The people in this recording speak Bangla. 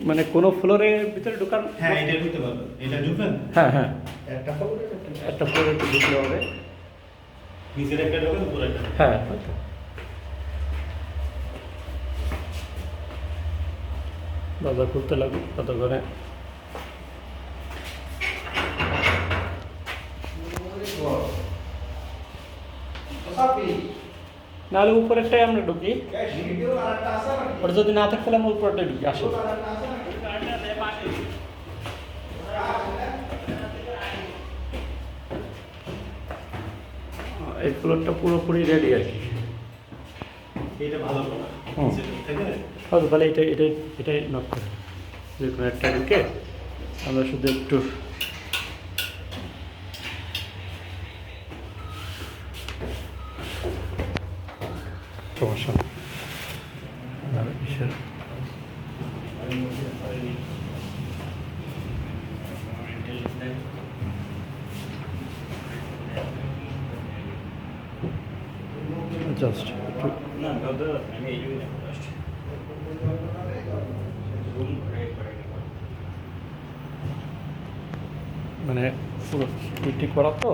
মানে কোনো ফ্লোরের ভিতরে ঢোকার? হ্যাঁ, এটা ঢুকতে পারবে। এটা ঢুকবেন? হ্যাঁ হ্যাঁ, একটা ফ্লোরে ঢুকলে হবে। নিচের একটা ঢোকেন, উপরে একটা। হ্যাঁ, দরজা খুলতে লাগবে ততক্ষণে। নাহলে উপরেরটাই আমরা ঢুকি, ওটা যদি না থাকলে আমরা উপরেরটাই ঢুকি। আসো, এই ফ্লোরটা পুরোপুরি রেডি আর কি। এটা ভালো করে হয়তো তাহলে এটাই নক করে যে কোনো একটা ঢুকে আমরা শুধু একটু সমস্যা জাস্ট একটু মানে পুরো ঠিক করা তো।